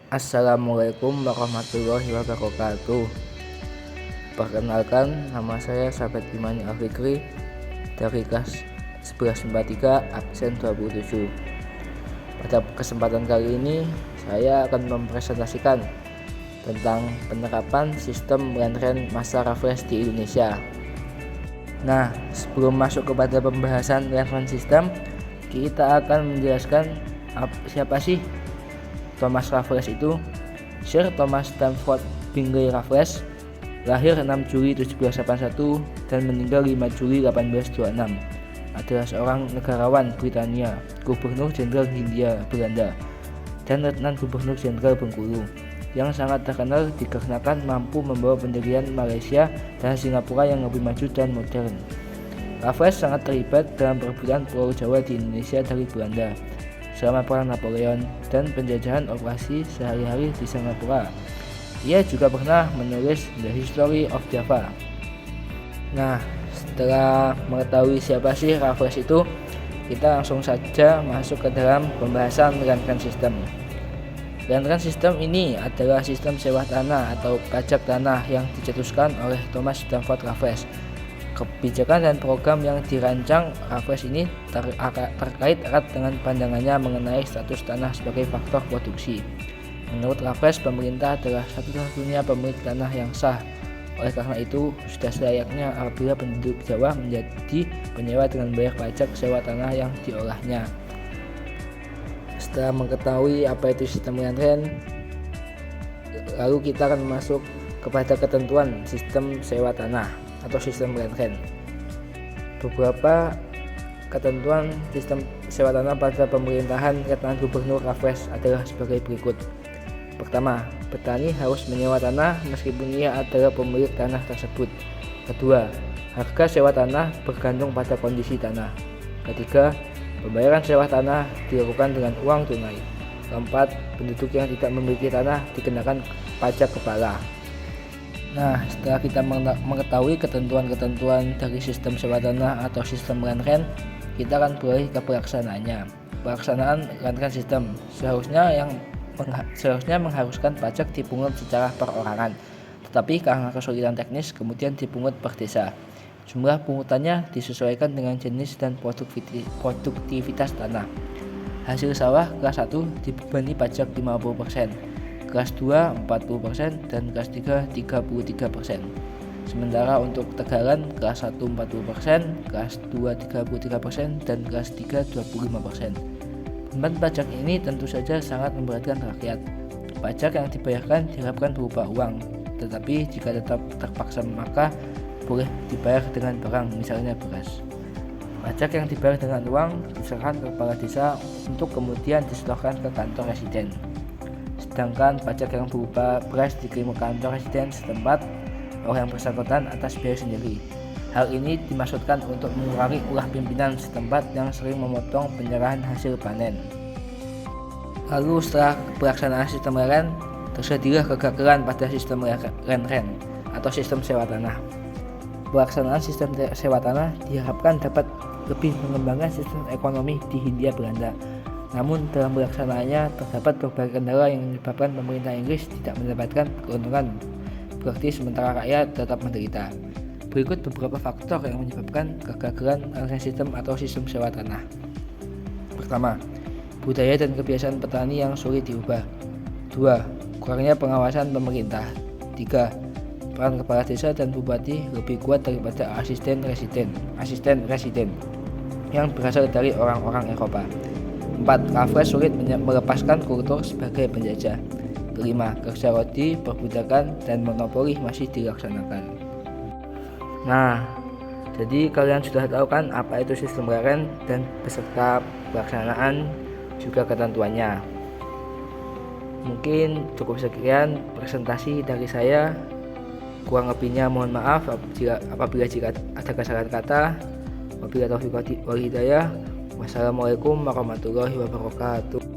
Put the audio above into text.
Assalamualaikum warahmatullahi wabarakatuh. Perkenalkan, nama saya Sahabat Imani Al-Fikri dari kelas 1143 absen 27. Pada kesempatan kali ini saya akan mempresentasikan tentang penerapan sistem LandRent masa refresh di Indonesia. Nah, sebelum masuk kepada pembahasan LandRent sistem, kita akan menjelaskan siapa sih Thomas Raffles itu. Sir Thomas Stamford Bingley Raffles lahir 6 Juli 1781 dan meninggal 5 Juli 1826. Adalah seorang negarawan Britania, Gubernur Jenderal Hindia Belanda, dan Letnan Gubernur Jenderal Bengkulu, yang sangat terkenal dikarenakan mampu membawa pendirian Malaysia dan Singapura yang lebih maju dan modern. Raffles sangat terlibat dalam perebutan Pulau Jawa di Indonesia dari Belanda selama Perang Napoleon dan penjajahan operasi sehari-hari di Singapura. Ia juga pernah menulis The History of Java. Nah, setelah mengetahui siapa sih Raffles itu, kita langsung saja masuk ke dalam pembahasan LandRent System. LandRent System ini adalah sistem sewa tanah atau pajak tanah yang dicetuskan oleh Thomas Stamford Raffles. Kebijakan dan program yang dirancang Raffles ini terkait erat dengan pandangannya mengenai status tanah sebagai faktor produksi. Menurut Raffles, pemerintah adalah satu-satunya pemilik tanah yang sah. Oleh karena itu, sudah selayaknya apabila penduduk Jawa menjadi penyewa dengan bayar pajak sewa tanah yang diolahnya. Setelah mengetahui apa itu sistem LandRent, lalu kita akan masuk kepada ketentuan sistem sewa tanah atau sistem LandRent. Beberapa ketentuan sistem sewa tanah pada pemerintahan Letnan Gubernur Raffles adalah sebagai berikut. Pertama, petani harus menyewa tanah meskipun ia adalah pemilik tanah tersebut. Kedua, harga sewa tanah bergantung pada kondisi tanah. Ketiga, pembayaran sewa tanah dilakukan dengan uang tunai. Keempat, penduduk yang tidak memiliki tanah dikenakan pajak kepala. Nah, setelah kita mengetahui ketentuan-ketentuan dari sistem sewa tanah atau sistem LandRent, kita akan beralih ke pelaksanaannya. Pelaksanaan LandRent sistem seharusnya mengharuskan pajak dipungut secara perorangan, tetapi karena kesulitan teknis kemudian dipungut per desa. Jumlah pungutannya disesuaikan dengan jenis dan produktivitas tanah. Hasil sawah kelas 1 dibebani pajak 50%. Kelas 2 40% dan kelas 3 33%. Sementara untuk tegalan kelas 1 40%, kelas 2 33% dan kelas 3 25%. Beban pajak ini tentu saja sangat memberatkan rakyat. Pajak yang dibayarkan diharapkan berupa uang, tetapi jika tetap terpaksa maka boleh dibayar dengan barang, misalnya beras. Pajak yang dibayar dengan uang diserahkan ke kepala desa untuk kemudian disetorkan ke kantor residen. Sedangkan pajak yang berupa beras dikirim ke kantor residen setempat oleh yang bersangkutan atas biaya sendiri. Hal ini dimaksudkan untuk mengurangi ulah pimpinan setempat yang sering memotong penyerahan hasil panen. Lalu setelah pelaksanaan sistem LandRent, tersedialah kegagalan pada sistem LandRent atau sistem sewa tanah. Pelaksanaan sistem sewa tanah diharapkan dapat lebih mengembangkan sistem ekonomi di Hindia Belanda. Namun dalam pelaksanaannya terdapat berbagai kendala yang menyebabkan pemerintah Inggris tidak mendapatkan keuntungan, berarti sementara rakyat tetap menderita. Berikut beberapa faktor yang menyebabkan kegagalan LandRent sistem atau sistem sewa tanah. Pertama, budaya dan kebiasaan petani yang sulit diubah. 2. Kurangnya pengawasan pemerintah. 3. Peran kepala desa dan bupati lebih kuat daripada asisten residen yang berasal dari orang-orang Eropa. 4. Raffles sulit melepaskan kultur sebagai penjajah. 5. Kerja rodi, perbudakan, dan monopoli masih dilaksanakan. Nah, jadi kalian sudah tahu kan apa itu sistem LandRent dan beserta pelaksanaan juga ketentuannya. Mungkin cukup sekian presentasi dari saya. Kurang lebihnya mohon maaf apabila jika ada kesalahan kata. Wabillahi taufiq wal hidayah. Wassalamualaikum warahmatullahi wabarakatuh.